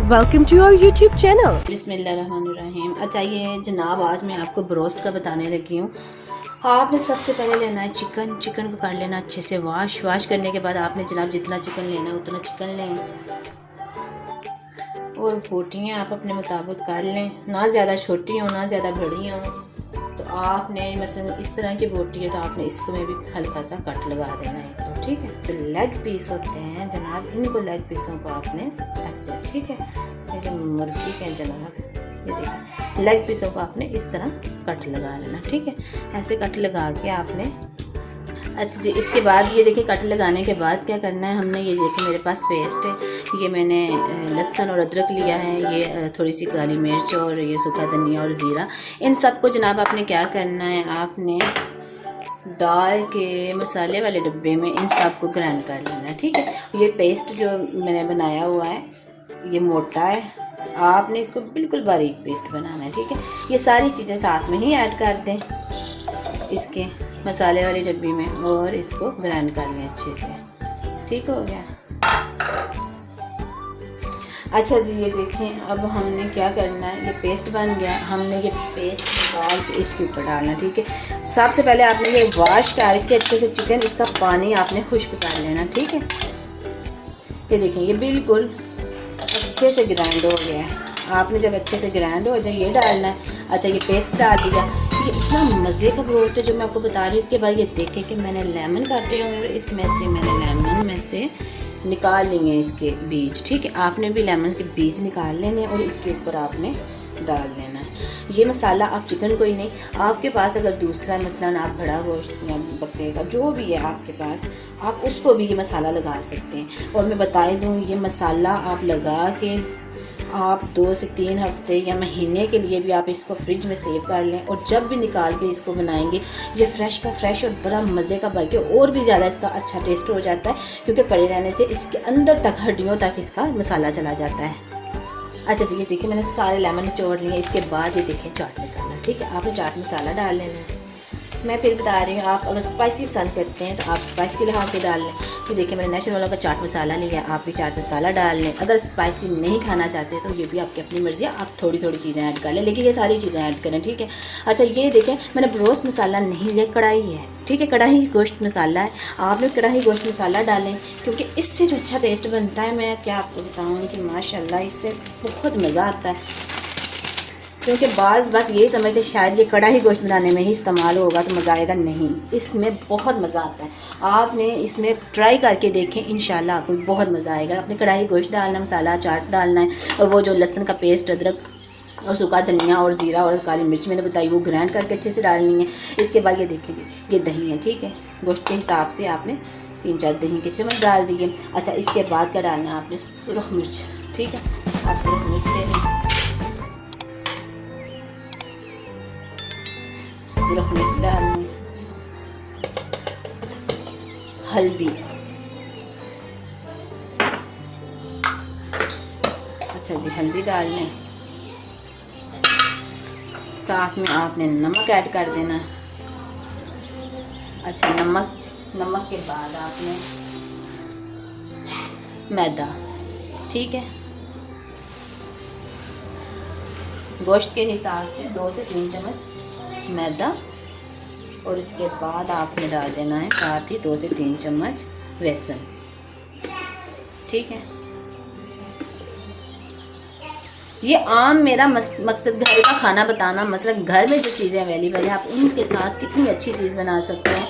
Welcome to our YouTube channel. बिस्मिल्लाहिर्रहमानिर्रहीम। अच्छा ये जनाब आज मैं आपको ब्रोस्ट का बताने लगी हूँ। आपने सबसे पहले लेना है चिकन को कर लेना अच्छे से वाश करने के बाद आपने जनाब जितना चिकन लेना है उतना चिकन लें और बोटियाँ आप अपने मुताबिक कर लें, ना ज़्यादा छोटी हो ना ज़्यादा बड़ी हो। तो आपने मसलन इस तरह की बोटी है तो आपने इसको में भी हल्का सा कट लगा देना है तो ठीक है। तो लेग पीस होते हैं जनाब, इनको लेग पीसों को आपने ऐसे ठीक है, लेकिन मुर्गी के जनाब ये देखिए लेग पीसों को आपने इस तरह कट लगा लेना ठीक है। ऐसे कट लगा के आपने अच्छा जी इसके बाद ये देखिए कट लगाने के बाद क्या करना है हमने, ये देखिए मेरे पास पेस्ट है, ये मैंने लहसुन और अदरक लिया है, ये थोड़ी सी काली मिर्च और ये सूखा धनिया और ज़ीरा, इन सब को जनाब आपने क्या करना है, आपने डाल के मसाले वाले डब्बे में इन सब को ग्राइंड कर लेना है ठीक है। ये पेस्ट जो मैंने बनाया हुआ है ये मोटा है, आपने इसको बिल्कुल बारीक पेस्ट बनाना है ठीक है। ये सारी चीज़ें साथ में ही ऐड कर दें इसके मसाले वाली डब्बी में और इसको ग्राइंड कर लें अच्छे से, ठीक हो गया। अच्छा जी ये देखें अब हमने क्या करना है, ये पेस्ट बन गया, हमने ये पेस्ट डाल के इसके ऊपर डालना ठीक है। सबसे पहले आपने ये वॉश करके अच्छे से चिकन इसका पानी आपने खुश्क कर लेना ठीक है। ये देखें ये बिल्कुल अच्छे से ग्राइंड हो गया है, आपने जब अच्छे से ग्राइंड हो जाए ये डालना है। अच्छा ये पेस्ट डाल दिया, ये इतना मज़े का ब्रोस्ट है जो मैं आपको बता रही हूँ। इसके बाद ये देखें कि मैंने लेमन काटे हुए और इसमें से मैंने लेमन में से निकाल लिए हैं इसके बीज ठीक है। आपने भी लेमन के बीज निकाल लेने और इसके ऊपर आपने डाल लेना है ये मसाला। आप चिकन को ही नहीं, आपके पास अगर दूसरा मसलन आप बड़ा गोश्त या बकरे का जो भी है आपके पास, आप उसको भी ये मसाला लगा सकते हैं। और मैं बता दूँ ये मसाला आप लगा के आप 2 से 3 हफ्ते या महीने के लिए भी आप इसको फ्रिज में सेव कर लें और जब भी निकाल के इसको बनाएंगे ये फ्रेश का फ्रेश और बड़ा मज़े का, बल्कि और भी ज़्यादा इसका अच्छा टेस्ट हो जाता है क्योंकि पड़े रहने से इसके अंदर तक हड्डियों तक इसका मसाला चला जाता है। अच्छा जी ये देखिए मैंने सारे लेमन निचोड़ लिए, इसके बाद ये देखिए चाट मसाला ठीक है, आपने चाट मसाला डाल लेना है। मैं फिर बता रही हूँ आप अगर स्पाइसी पसंद करते हैं तो आप स्पाइसी लिहाज से डाल लें। ये देखिए मैंने नेशनल वाला का चाट मसाला लिया, आप भी चाट मसाला डाल लें। अगर स्पाइसी नहीं खाना चाहते तो ये भी आपकी अपनी मर्ज़ी है, आप थोड़ी थोड़ी चीज़ें ऐड कर लें, लेकिन ये सारी चीज़ें ऐड करें ठीक है। अच्छा ये देखें मैंने ब्रोस्ट मसाला नहीं लिया, कढ़ाई है ठीक है, कढ़ाई गोश्त मसाला है, आपने कढ़ाई गोश्त मसाला डालें क्योंकि इससे जो अच्छा टेस्ट बनता है मैं क्या आपको बताऊँ कि माशाल्लाह इससे बहुत मज़ा आता है। क्योंकि बस यही समझते शायद ये कढ़ाई गोश्त बनाने में ही इस्तेमाल होगा तो मज़ा आएगा, नहीं, इसमें बहुत मज़ा आता है। आपने इसमें ट्राई करके देखें, इंशाल्लाह आपको बहुत मज़ा आएगा। आपने कढ़ाई गोश्त डालना, मसाला चाट डालना है और वो जो लहसुन का पेस्ट, अदरक और सूखा धनिया और ज़ीरा और काली मिर्च मैंने बताई वो ग्राइंड करके अच्छे से डालनी है। इसके बाद ये देखिए ये दही है ठीक है, गोश्त के हिसाब से आपने 3-4 दही के चम्मच डाल दिए। अच्छा इसके बाद क्या डालना है आपने, सुरख मिर्च ठीक है, आप सुरख मिर्च ले लें, सुरख मिर्च डालनी, हल्दी, अच्छा जी हल्दी डाल लें, साथ में आपने नमक ऐड कर देना। अच्छा नमक के बाद आपने मैदा ठीक है, गोश्त के हिसाब से 2 से 3 चम्मच मैदा और इसके बाद आपने डाल देना है साथ ही 2 से 3 चम्मच बेसन ठीक है। ये आम मेरा मकसद घर का खाना बताना, मसलन घर में जो चीज़ें अवेलेबल हैं आप उनके साथ कितनी अच्छी चीज़ बना सकते हैं।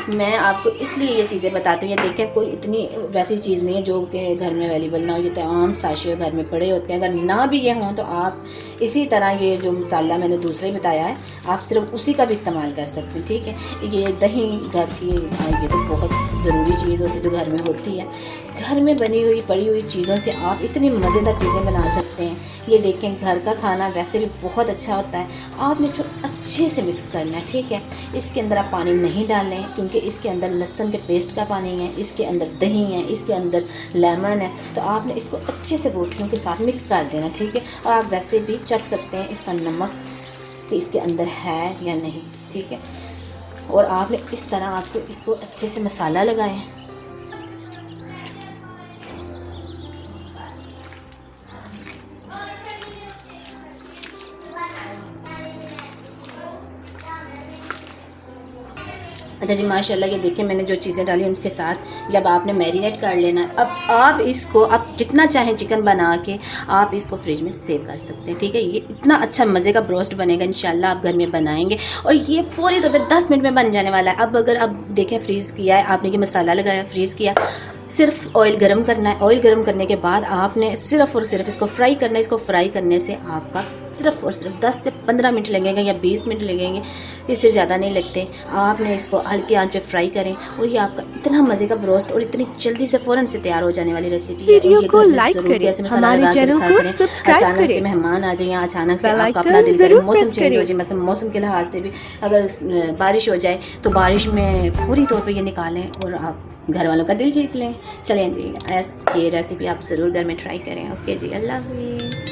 मैं आपको इसलिए ये चीज़ें बताती हूँ। ये देखें कोई इतनी वैसी चीज़ नहीं है जो कि घर में अवेलेबल ना हो, ये तमाम साशे घर में पड़े होते हैं। अगर ना भी ये हों तो आप इसी तरह ये जो मसाला मैंने दूसरे बताया है आप सिर्फ उसी का भी इस्तेमाल कर सकते हैं ठीक है। ये दही घर की ये तो बहुत ज़रूरी चीज़ होती है जो घर में होती है। घर में बनी हुई पड़ी हुई चीज़ों से आप इतनी मज़ेदार चीज़ें बना सकते हैं। ये देखें घर का खाना वैसे भी बहुत अच्छा होता है, आपने जो अच्छे से मिक्स करना है ठीक है। इसके अंदर आप पानी नहीं डालें क्योंकि इसके अंदर लहसुन के पेस्ट का पानी है, इसके अंदर दही है, इसके अंदर लेमन है, तो आपने इसको अच्छे से बोटियों के साथ मिक्स कर देना ठीक है। और आप वैसे भी चख सकते हैं इसका नमक कि इसके अंदर है या नहीं ठीक है। और आपने इस तरह आपको इसको अच्छे से मसाला लगाएं, अच्छा जी, माशाल्लाह ये देखिए मैंने जो चीज़ें डाली उनके साथ जब आपने मैरिनेट कर लेना है, अब आप इसको आप जितना चाहें चिकन बना के आप इसको फ्रिज में सेव कर सकते हैं, ठीक है। ये इतना अच्छा मज़े का ब्रोस्ट बनेगा, इंशाल्लाह आप घर में बनाएंगे और ये फौरी तौर पे 10 मिनट में बन जाने वाला है। अब अगर आप देखें फ्रीज़ किया है आपने, ये मसाला लगाया, फ्रीज़ किया, सिर्फ ऑयल गरम करना है। ऑयल गरम करने के बाद आपने सिर्फ और सिर्फ इसको फ्राई करना है। इसको फ्राई करने से आपका सिर्फ और सिर्फ 10 से 15 मिनट लगेंगे या 20 मिनट लगेंगे, इससे ज़्यादा नहीं लगते। आपने इसको हल्की आंच पे फ्राई करें और ये आपका इतना मज़े का ब्रोस्ट और इतनी जल्दी से फ़ौरन से तैयार हो जाने वाली रेसिपी है। वीडियो को लाइक करें, हमारे चैनल को सब्सक्राइब करें। अचानक से मेहमान आ जाए या अचानक से आपका अपना दिल करे, मौसम चेंज हो जाए, मौसम के लिहाज से भी अगर बारिश हो जाए तो बारिश में पूरी तौर पर ये निकालें और आप घर वालों का दिल जीत लें। चलें जी, ये रेसिपी आप ज़रूर घर में ट्राई करें। ओके जी, अल्लाह हाफिज़।